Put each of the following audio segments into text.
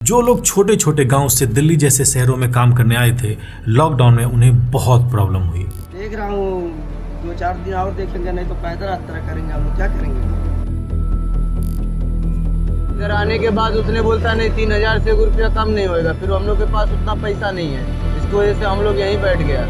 जो लोग छोटे छोटे गांव से दिल्ली जैसे शहरों में काम करने आए थे, लॉकडाउन में उन्हें बहुत प्रॉब्लम हुई। देख रहा हूँ 2-4 दिन और देखेंगे, नहीं तो पैदल यात्रा करेंगे। हम लोग क्या करेंगे? इधर आने के बाद उसने बोलता नहीं 3000 से रुपया कम नहीं होएगा। फिर हम लोग के पास उतना पैसा नहीं है, इसकी वजह से हम लोग यहीं बैठ गया।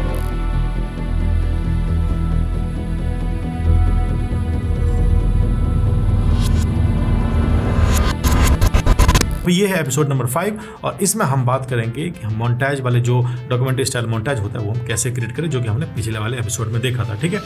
ये है एपिसोड नंबर 5 और इसमें हम बात करेंगे कि हम मोन्टाज वाले जो डॉक्यूमेंट्री स्टाइल मोन्टाज होता है वो हम कैसे क्रिएट करें, जो कि हमने पिछले वाले एपिसोड में देखा था। ठीक है,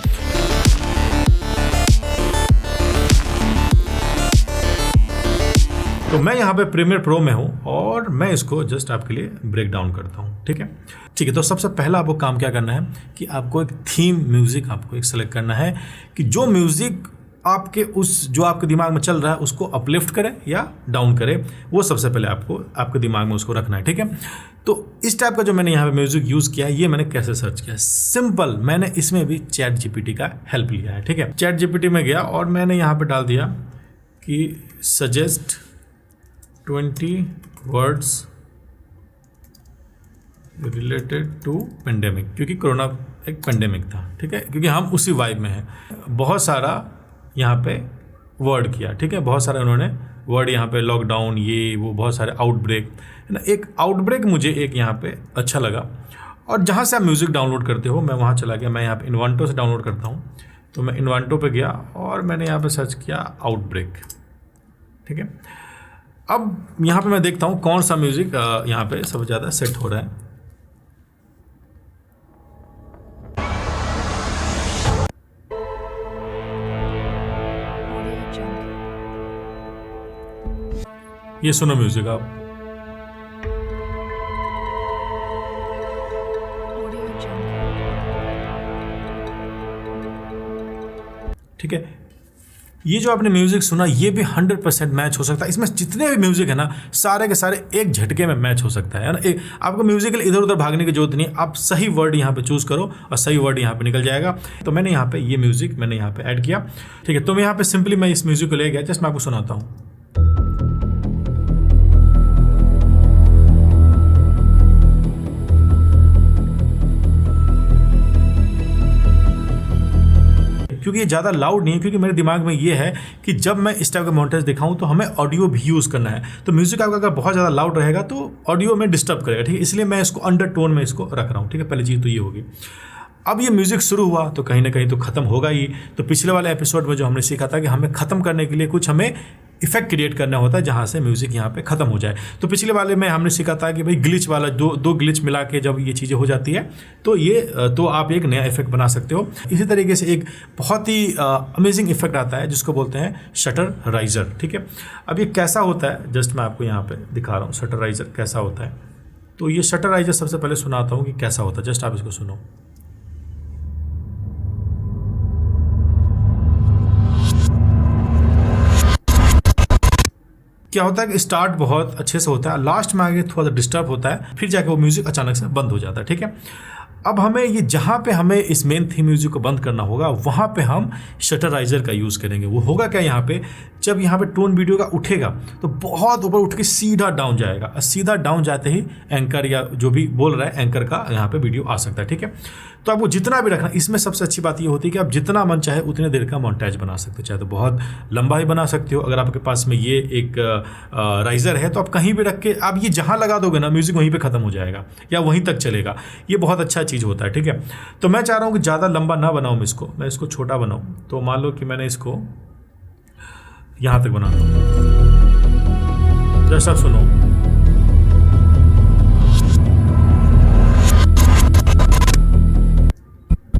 तो मैं यहाँ पे प्रीमियर प्रो में हूँ और मैं इसको जस्ट आपके लिए ब्रेक डाउन करता हूँ। ठीक है, तो सबसे पहला आपको काम क्या करना है कि आपको एक थीम म्यूजिक आपको एक सेलेक्ट करना है कि जो म्यूजिक आपके उस जो आपके दिमाग में चल रहा है उसको अपलिफ्ट करे या डाउन करे, वो सबसे पहले आपको आपके दिमाग में उसको रखना है। ठीक है, तो इस टाइप का जो मैंने यहाँ पे म्यूजिक यूज़ किया है, ये मैंने कैसे सर्च किया? सिंपल, मैंने इसमें भी चैट जीपीटी का हेल्प लिया है। ठीक है, चैट जीपीटी में गया और मैंने यहाँ पे डाल दिया कि suggest 20 words related to pandemic, क्योंकि कोरोना एक पेंडेमिक था। ठीक है, क्योंकि हम उसी वाइब में हैं। बहुत सारा यहाँ पे वर्ड किया। ठीक है, बहुत सारे उन्होंने वर्ड यहाँ पे, लॉकडाउन, ये वो, बहुत सारे आउटब्रेक है ना। एक आउटब्रेक मुझे एक यहाँ पे अच्छा लगा और जहाँ से आप म्यूज़िक डाउनलोड करते हो मैं वहाँ चला गया। मैं यहाँ पे इन्वांटो से डाउनलोड करता हूँ, तो मैं इन्वांटो पे गया और मैंने यहाँ पे सर्च किया आउटब्रेक। ठीक है, अब यहाँ पे मैं देखता हूँ कौन सा म्यूज़िक यहाँ पे सबसे ज़्यादा सेट हो रहा है। ये सुनो म्यूजिक आप। ठीक है, ये जो आपने म्यूजिक सुना ये भी 100% मैच हो सकता है। इसमें जितने भी म्यूजिक है ना, सारे के सारे एक झटके में मैच हो सकता है ना। एक आपको म्यूजिक इधर उधर भागने की जरूरत नहीं, आप सही वर्ड यहाँ पे चूज करो और सही वर्ड यहाँ पे निकल जाएगा। तो मैंने यहाँ पे ये म्यूजिक मैंने यहाँ पे ऐड किया। ठीक है, तो मैं यहाँ पे सिंपली मैं इस म्यूजिक को ले गया, जस्ट मैं आपको सुनाता हूँ। क्योंकि ये ज़्यादा लाउड नहीं है, क्योंकि मेरे दिमाग में ये है कि जब मैं इस टाइप का मोन्टेज दिखाऊं तो हमें ऑडियो भी यूज़ करना है। तो म्यूजिक आपका अगर बहुत ज़्यादा लाउड रहेगा तो ऑडियो में डिस्टर्ब करेगा। ठीक है, इसलिए मैं इसको अंडर टोन में इसको रख रहा हूँ। ठीक है, पहली चीज़ तो ये होगी। अब ये म्यूजिक शुरू हुआ तो कहीं ना कहीं तो ख़त्म होगा ही। तो पिछले वाले एपिसोड में जो हमने सीखा था कि हमें ख़त्म करने के लिए कुछ हमें इफेक्ट क्रिएट करना होता है जहाँ से म्यूजिक यहाँ पे ख़त्म हो जाए। तो पिछले वाले में हमने सीखा था कि भाई ग्लिच वाला दो ग्लिच मिला के जब ये चीज़ें हो जाती है तो आप एक नया इफेक्ट बना सकते हो। इसी तरीके से एक बहुत ही अमेजिंग इफेक्ट आता है जिसको बोलते हैं शटर राइजर। ठीक है, अब ये कैसा होता है जस्ट मैं आपको यहाँ पे दिखा रहा हूँ शटर राइजर कैसा होता है। तो ये शटर राइजर सबसे पहले सुनाता हूँ कि कैसा होता है, जस्ट आप इसको सुनो। क्या होता है कि स्टार्ट बहुत अच्छे से होता है, लास्ट में आगे थोड़ा सा डिस्टर्ब होता है, फिर जाके वो म्यूजिक अचानक से बंद हो जाता है। ठीक है, अब हमें ये जहाँ पे हमें इस मेन थीम म्यूजिक को बंद करना होगा वहाँ पे हम शटराइजर का यूज़ करेंगे। वो होगा क्या, यहाँ पे जब यहाँ पे टोन वीडियो का उठेगा तो बहुत ऊपर उठ के सीधा डाउन जाएगा और सीधा डाउन जाते ही एंकर या जो भी बोल रहा है एंकर का यहाँ पे वीडियो आ सकता है। ठीक है, तो आपको जितना भी रखना, इसमें सबसे अच्छी बात ये होती है कि आप जितना मन चाहे उतने देर का मोन्टाज बना सकते हो, चाहे तो बहुत लंबा ही बना सकते हो। अगर आपके पास में ये एक राइजर है तो आप कहीं भी रख के आप ये जहाँ लगा दोगे ना म्यूजिक वहीं पे ख़त्म हो जाएगा या वहीं तक चलेगा। ये बहुत अच्छा चीज़ होता है। ठीक है, तो मैं चाह रहा हूँ कि ज़्यादा लंबा ना बनाऊँ मैं इसको छोटा बनाऊँ। तो मान लो कि मैंने इसको यहाँ तक बना दूँ, जैसा आप सुनो।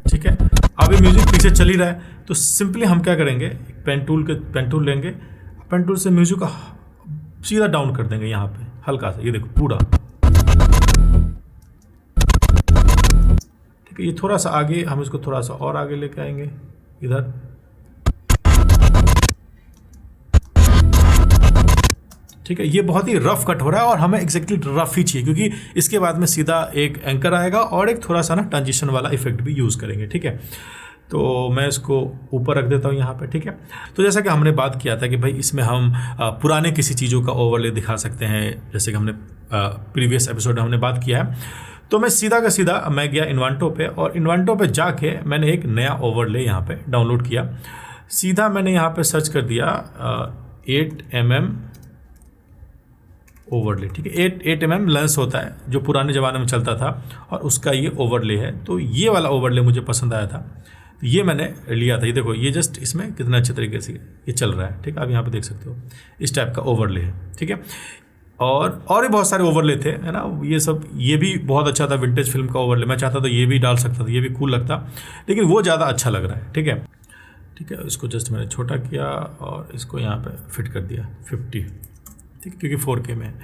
ठीक है, अब ये म्यूजिक पीछे चल ही रहा है तो सिंपली हम क्या करेंगे, पेन टूल लेंगे, पेन टूल से म्यूजिक को सीधा डाउन कर देंगे यहाँ पे हल्का सा, ये देखो पूरा। ठीक है, ये थोड़ा सा आगे हम इसको थोड़ा सा और आगे लेके आएंगे इधर। ठीक है, ये बहुत ही रफ कट हो रहा है और हमें एग्जैक्टली रफ ही चाहिए क्योंकि इसके बाद में सीधा एक एंकर आएगा और एक थोड़ा सा ना ट्रांजिशन वाला इफेक्ट भी यूज़ करेंगे। ठीक है, तो मैं इसको ऊपर रख देता हूँ यहाँ पे, ठीक है। तो जैसा कि हमने बात किया था कि भाई इसमें हम पुराने किसी चीज़ों का ओवरले दिखा सकते हैं, जैसे कि हमने प्रीवियस एपिसोड में हमने बात किया है। तो मैं सीधा का सीधा मैं गया इन्वेंटो पे, और इन्वेंटो पे जाके मैंने एक नया ओवरले यहाँ पे डाउनलोड किया। सीधा मैंने यहाँ पे सर्च कर दिया 8mm ओवरले, ठीक है। 8mm लेंस होता है जो पुराने ज़माने में चलता था, और उसका ये ओवरले है। तो ये वाला ओवरले मुझे पसंद आया था, तो ये मैंने लिया था। ये देखो, ये जस्ट इसमें कितना अच्छे तरीके से ये चल रहा है, ठीक है। आप यहाँ पे देख सकते हो इस टाइप का ओवरले है, ठीक है। और भी बहुत सारे ओवरले थे, है ना। ये सब, ये भी बहुत अच्छा था, विंटेज फिल्म का ओवरले। मैं चाहता तो ये भी डाल सकता था, ये भी कूल लगता, लेकिन वो ज़्यादा अच्छा लग रहा है, ठीक है। ठीक है, इसको जस्ट मैंने छोटा किया और इसको यहाँ पे फिट कर दिया 50, ठीक है, क्योंकि 4K में है,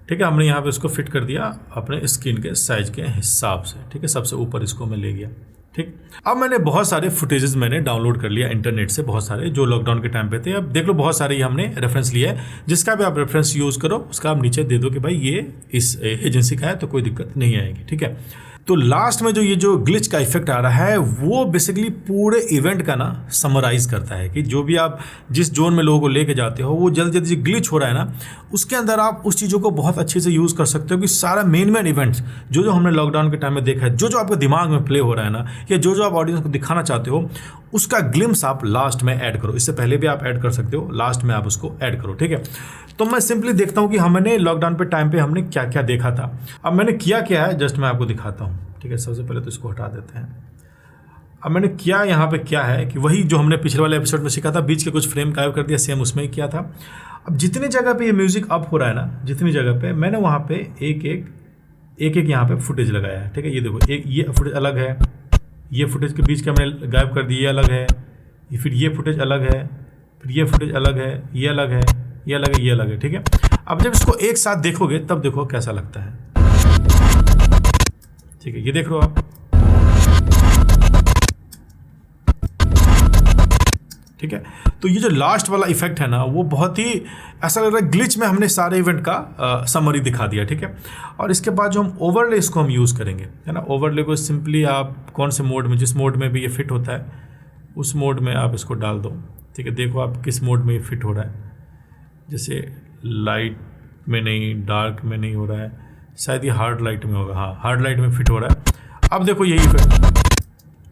ठीक है। हमने यहाँ पे इसको फिट कर दिया अपने स्क्रीन के साइज़ के हिसाब से, ठीक है। सबसे ऊपर इसको मैं ले गया, ठीक। अब मैंने बहुत सारे फुटेजेस मैंने डाउनलोड कर लिया इंटरनेट से, बहुत सारे जो लॉकडाउन के टाइम पे थे। अब देख लो, बहुत सारे हमने रेफरेंस लिया है। जिसका भी आप रेफरेंस यूज़ करो उसका आप नीचे दे दो कि भाई ये इस एजेंसी का है, तो कोई दिक्कत नहीं आएगी, ठीक है। तो लास्ट में ये जो ग्लिच का इफेक्ट आ रहा है वो बेसिकली पूरे इवेंट का ना समराइज करता है कि जो भी आप जिस जोन में लोगों को लेके जाते हो, वो जल्दी जल्दी ग्लिच हो रहा है ना, उसके अंदर आप उस चीज़ों को बहुत अच्छे से यूज़ कर सकते हो कि सारा मेन इवेंट्स जो हमने लॉकडाउन के टाइम में देखा है, जो आपके दिमाग में प्ले हो रहा है ना, या जो आप ऑडियंस को दिखाना चाहते हो, उसका ग्लिम्स आप लास्ट में ऐड करो। इससे पहले भी आप ऐड कर सकते हो, लास्ट में आप उसको ऐड करो, ठीक है। तो मैं सिंपली देखता हूँ कि हमने लॉकडाउन पे टाइम पे हमने क्या क्या देखा था। अब मैंने किया क्या है, जस्ट मैं आपको दिखाता हूँ, ठीक है। सबसे पहले तो इसको हटा देते हैं। अब मैंने किया यहाँ पे क्या है कि वही जो हमने पिछले वाले एपिसोड में सीखा था, बीच के कुछ फ्रेम गायब कर दिया, सेम उसमें ही किया था। अब जितनी जगह पे ये म्यूज़िक अप हो रहा है ना, जितनी जगह पे मैंने वहाँ पे एक एक यहाँ पे फुटेज लगाया है, ठीक है। ये देखो, एक ये फुटेज अलग है, ये फुटेज के बीच का मैंने गायब कर दिया, ये अलग है, फिर ये फुटेज अलग है, फिर ये फुटेज अलग है, ये अलग है, ये अलग है, ये अलग है, ठीक है। अब जब इसको एक साथ देखोगे तब देखो कैसा लगता है, ठीक है। ये देख लो आप, ठीक है। तो ये जो लास्ट वाला इफेक्ट है ना, वो बहुत ही ऐसा लग रहा है ग्लिच में हमने सारे इवेंट का समरी दिखा दिया, ठीक है। और इसके बाद जो हम ओवरले इसको हम यूज़ करेंगे, है ना। ओवरले को सिंपली आप कौन से मोड में, जिस मोड में भी ये फिट होता है उस मोड में आप इसको डाल दो, ठीक है। देखो आप किस मोड में ये फिट हो रहा है, जैसे लाइट में नहीं, डार्क में नहीं हो रहा है, शायद ये हार्ड लाइट में होगा, हाँ हार्ड लाइट में फिट हो रहा है। अब देखो यही इफेक्ट,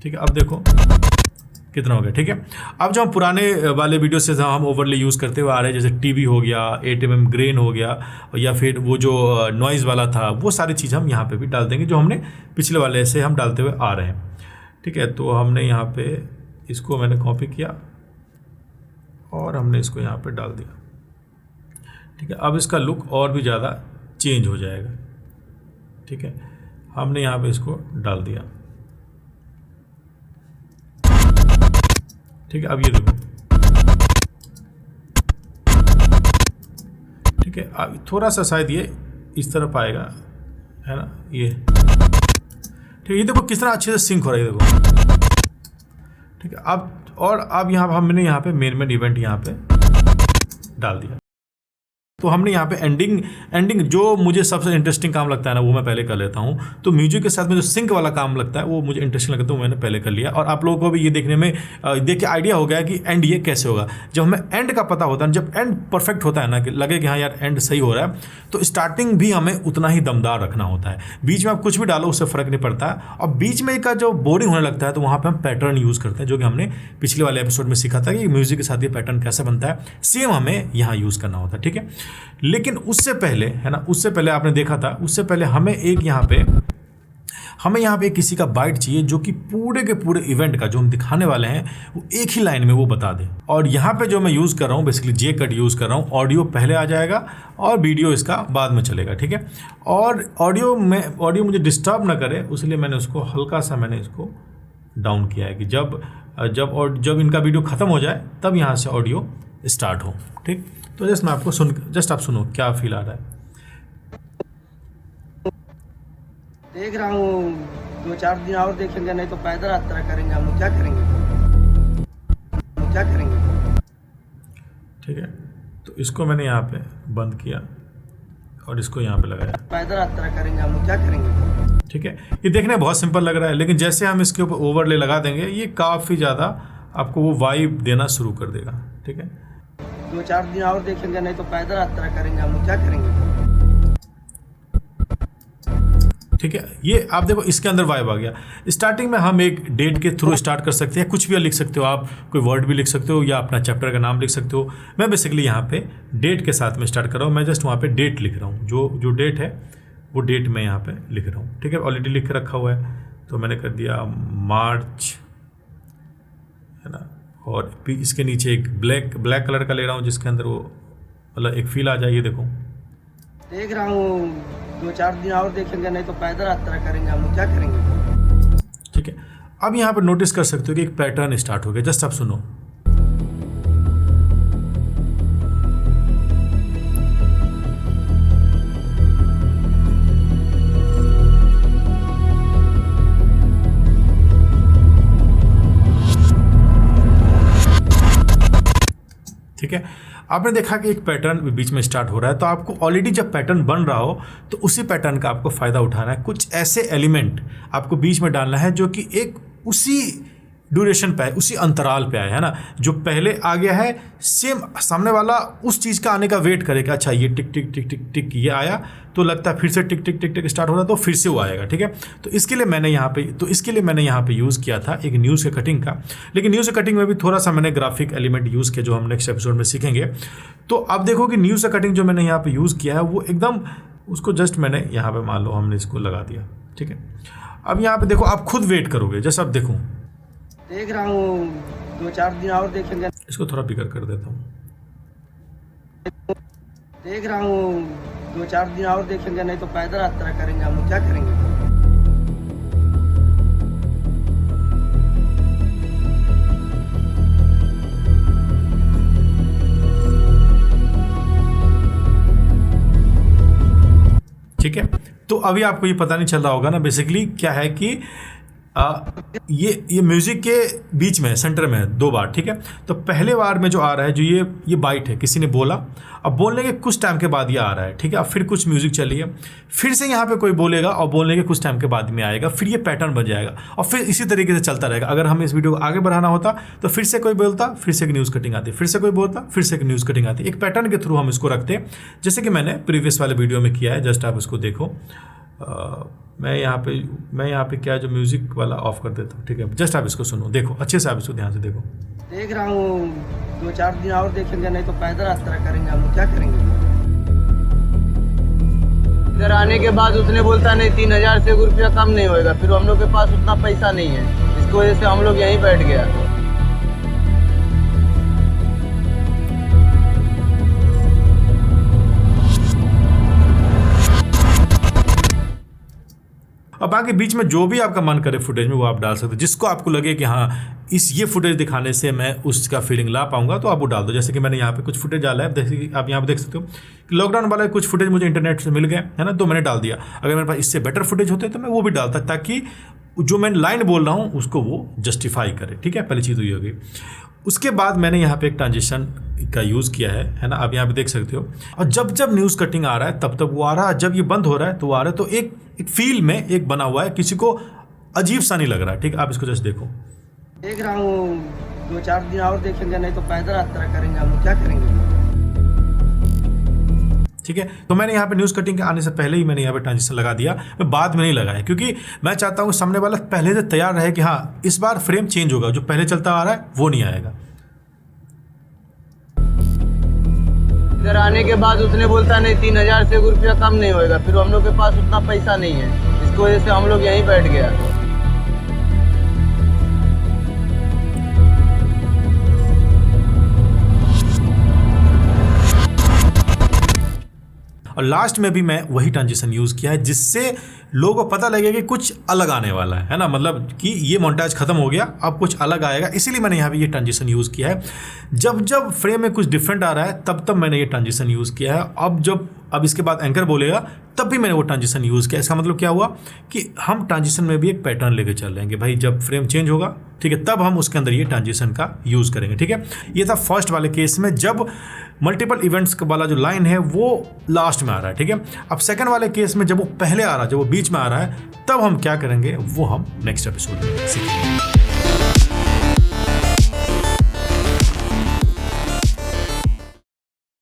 ठीक है। अब देखो कितना हो गया, ठीक है। अब जो हम पुराने वाले वीडियो से हम ओवरले यूज़ करते हुए आ रहे हैं, जैसे टीवी हो गया, 8mm ग्रेन हो गया, या फिर वो जो नॉइज़ वाला था, वो सारी चीज़ हम यहाँ पे भी डाल देंगे जो हमने पिछले वाले से हम डालते हुए आ रहे हैं, ठीक है। तो हमने यहाँ पे इसको मैंने कॉपी किया और हमने इसको यहाँ पे डाल दिया, ठीक है। अब इसका लुक और भी ज़्यादा चेंज हो जाएगा, ठीक है। हमने यहाँ पे इसको डाल दिया, ठीक है। अब ये देखो, ठीक है। अब थोड़ा सा शायद ये इस तरफ आएगा, है ना, ये ठीक है। ये देखो किस तरह अच्छे से सिंक हो रहा है, ये देखो, ठीक है। अब यहाँ हमने यहाँ पे मेन इवेंट यहाँ पे डाल दिया। तो हमने यहाँ पे एंडिंग जो मुझे सबसे इंटरेस्टिंग काम लगता है ना, वो मैं पहले कर लेता हूँ। तो म्यूजिक के साथ में जो सिंक वाला काम लगता है वो मुझे इंटरेस्टिंग लगता है, वो मैंने पहले कर लिया। और आप लोगों को भी ये देखने में देख के आइडिया हो गया कि एंड ये कैसे होगा। जब हमें एंड का पता होता है, जब एंड परफेक्ट होता है ना, कि लगे कि हाँ यार एंड सही हो रहा है, तो स्टार्टिंग भी हमें उतना ही दमदार रखना होता है। बीच में आप कुछ भी डालो उससे फ़र्क नहीं पड़ता है। और बीच में का जो बोरिंग होने लगता है, तो वहाँ पर हम पैटर्न यूज़ करते हैं, जो कि हमने पिछले वाले एपिसोड में सीखा था कि म्यूजिक के साथ ये पैटर्न कैसे बनता है, सेम हमें यहाँ यूज़ करना होता है, ठीक है। लेकिन उससे पहले, है ना, उससे पहले आपने देखा था, उससे पहले हमें यहाँ पे किसी का बाइट चाहिए जो कि पूरे के पूरे इवेंट का जो हम दिखाने वाले हैं वो एक ही लाइन में वो बता दे। और यहाँ पे जो मैं यूज़ कर रहा हूँ, बेसिकली जे कट यूज़ कर रहा हूँ। ऑडियो पहले आ जाएगा और वीडियो इसका बाद में चलेगा, ठीक है। और ऑडियो मुझे डिस्टर्ब ना करे, इसलिए मैंने उसको हल्का सा इसको डाउन किया है कि जब इनका वीडियो ख़त्म हो जाए तब यहाँ से ऑडियो स्टार्ट हो, ठीक। तो जस्ट मैं आपको आप सुनो क्या फील आ रहा है। देख रहा हूँ 2-4 दिन और देखेंगे, नहीं तो पैदल यात्रा करेंगे हम लोग। क्या करेंगे, ठीक है। तो इसको मैंने यहाँ पे बंद किया और इसको यहाँ पे लगाया। पैदल यात्रा करेंगे हम लोग, क्या करेंगे। ठीक है, ये देखने में बहुत सिंपल लग रहा है, लेकिन जैसे हम इसके ऊपर ओवरले लगा देंगे ये काफ़ी ज़्यादा आपको वो वाइब देना शुरू कर देगा। ठीक है, 2-4 दिन और देखेंगे, नहीं तो पैदल यात्रा करेंगे हम लोग, क्या करेंगे। ठीक है, ये आप देखो इसके अंदर वाइब आ गया। स्टार्टिंग में हम एक डेट के थ्रू स्टार्ट कर सकते हैं, कुछ भी लिख सकते हो आप, कोई वर्ड भी लिख सकते हो या अपना चैप्टर का नाम लिख सकते हो। मैं बेसिकली यहाँ पे डेट के साथ में स्टार्ट कर रहा हूँ, मैं जस्ट वहाँ पे डेट लिख रहा हूँ, जो डेट है वो डेट मैं यहाँ पे लिख रहा हूँ। ठीक है, ऑलरेडी लिख के रखा हुआ है तो मैंने कर दिया मार्च, है ना, और इसके नीचे एक ब्लैक कलर का ले रहा हूँ जिसके अंदर वो मतलब एक फील आ जाए। ये देखो देख रहा हूँ 2-4 दिन और देखेंगे, नहीं तो पैदल यात्रा करेंगे हम लोग, क्या करेंगे। ठीक है, अब यहाँ पर नोटिस कर सकते हो कि एक पैटर्न स्टार्ट हो गया। जस्ट आप सुनो, ठीक है, आपने देखा कि एक पैटर्न बीच में स्टार्ट हो रहा है। तो आपको ऑलरेडी जब पैटर्न बन रहा हो तो उसी पैटर्न का आपको फ़ायदा उठाना है। कुछ ऐसे एलिमेंट आपको बीच में डालना है जो कि एक उसी ड्यूरेशन पे आए, उसी अंतराल पे आए, है ना। जो पहले आ गया है सेम सामने वाला उस चीज़ का आने का वेट करेगा। अच्छा ये टिक टिक टिक टिक टिक ये आया तो लगता है फिर से टिक टिक टिक टिक स्टार्ट हो रहा है तो फिर से वो आएगा। ठीक है, तो इसके लिए मैंने यहाँ पे यूज़ किया था एक न्यूज़ के कटिंग का। लेकिन न्यूज़ के कटिंग में भी थोड़ा सा मैंने ग्राफिक एलिमेंट यूज़ किया जो हम नेक्स्ट एपिसोड में सीखेंगे। तो अब देखो कि न्यूज़ का कटिंग जो मैंने यहाँ पे यूज़ किया है वो एकदम उसको जस्ट मैंने यहाँ पे मान लो हमने इसको लगा दिया। ठीक है, अब यहाँ पे देखो आप खुद वेट करोगे। जैसे अब देखो देख रहा हूँ 2-4 दिन और देखेंगे, इसको थोड़ा बिगर कर देता हूँ। देख रहा हूँ 2-4 दिन और देखेंगे, नहीं तो पैदल यात्रा करेंगे हम लोग, क्या करेंगे। ठीक है, तो अभी आपको ये पता नहीं चल रहा होगा ना बेसिकली क्या है कि ये म्यूज़िक के बीच में सेंटर में है 2 बार। ठीक है, तो पहले बार में जो आ रहा है जो ये बाइट है, किसी ने बोला, अब बोलने के कुछ टाइम के बाद ये आ रहा है। ठीक है, अब फिर कुछ म्यूज़िक चलिए, फिर से यहाँ पे कोई बोलेगा और बोलने के कुछ टाइम के बाद में आएगा, फिर ये पैटर्न बन जाएगा और फिर इसी तरीके से चलता रहेगा। अगर हमें इस वीडियो को आगे बढ़ाना होता तो फिर से कोई बोलता, फिर से एक न्यूज़ कटिंग आती, फिर से कोई बोलता, फिर से एक न्यूज़ कटिंग आती। एक पैटर्न के थ्रू हम इसको रखते हैं, जैसे कि मैंने प्रीवियस वाले वीडियो में किया है। जस्ट आप इसको देखो, मैं यहाँ पे क्या जो म्यूज़िक वाला ऑफ कर देता हूँ। ठीक है, जस्ट आप इसको सुनो, देखो अच्छे से, आप इसको ध्यान से देखो। देख रहा हूँ 2-4 दिन और देखेंगे, नहीं तो पैदल यात्रा करेंगे हम लोग, क्या करेंगे। इधर आने के बाद उसने बोलता नहीं 3000 से रुपया कम नहीं होएगा, फिर हम लोग के पास उतना पैसा नहीं है, इसकी वजह से हम लोग यहीं बैठ गया। अब बाकी बीच में जो भी आपका मन करे फुटेज में वो आप डाल सकते हो, जिसको आपको लगे कि हाँ ये फुटेज दिखाने से मैं उसका फीलिंग ला पाऊंगा तो आप वो डाल दो। जैसे कि मैंने यहाँ पे कुछ फुटेज डाला है, जैसे कि आप यहाँ पे देख सकते हो कि लॉकडाउन वाला कुछ फुटेज मुझे इंटरनेट से मिल गए, है ना, तो मैंने डाल दिया। अगर मेरे पास इससे बेटर फुटेज होते तो मैं वो भी डालता, ताकि जो मैं लाइन बोल रहा हूँ उसको वो जस्टिफाई करे। ठीक है, पहली चीज़ तो ये होगी। उसके बाद मैंने यहाँ पे एक ट्रांजिशन का यूज़ किया है ना, आप यहाँ पे देख सकते हो। और जब न्यूज़ कटिंग आ रहा है तब वो आ रहा है, जब ये बंद हो रहा है तो वो आ रहा है, तो एक फील में एक बना हुआ है, किसी को अजीब सा नहीं लग रहा है। ठीक है, आप इसको जस्ट देखो। देख रहा हूँ 2-4 दिन और देखेंगे, नहीं तो पैदल यात्रा करेंगे हम लोग, क्या करेंगे। ठीक है, तो मैंने यहाँ पे न्यूज़ कटिंग के आने से पहले ही मैंने यहाँ पे ट्रांजिशन लगा दिया, मैं बाद में नहीं लगाया, क्योंकि मैं चाहता हूँ सामने वाला पहले से तैयार रहे कि हाँ इस बार फ्रेम चेंज होगा, जो पहले चलता आ रहा है वो नहीं आएगा। इधर आने के बाद उसने बोलता नहीं 3000 से रुपया कम नहीं होएगा, फिर हम लोग के पास उतना पैसा नहीं है, इसकी वजह से हम लोग यहीं बैठ गया। और लास्ट में भी मैं वही ट्रांजिशन यूज़ किया है, जिससे लोगों को पता लगेगा कि कुछ अलग आने वाला है ना, मतलब कि ये मोन्टाज खत्म हो गया, अब कुछ अलग आएगा। इसीलिए मैंने यहाँ पे ये ट्रांजिशन यूज़ किया है। जब फ्रेम में कुछ डिफरेंट आ रहा है तब मैंने ये ट्रांजिशन यूज़ किया है। अब इसके बाद एंकर बोलेगा तब भी मैंने वो ट्रांजिशन यूज़ किया। इसका मतलब क्या हुआ कि हम ट्रांजिशन में भी एक पैटर्न लेके चल रहे हैं, भाई जब फ्रेम चेंज होगा, ठीक है, तब हम उसके अंदर ये ट्रांजिशन का यूज़ करेंगे, ठीक है। ये था फर्स्ट वाले केस में जब मल्टीपल इवेंट्स वाला जो लाइन है वो लास्ट में आ रहा है, ठीक है। अब सेकंड वाले केस में जब वो पहले आ रहा है, जब वो बीच में आ रहा है, तब हम क्या करेंगे वो हम नेक्स्ट एपिसोड में सीखेंगे।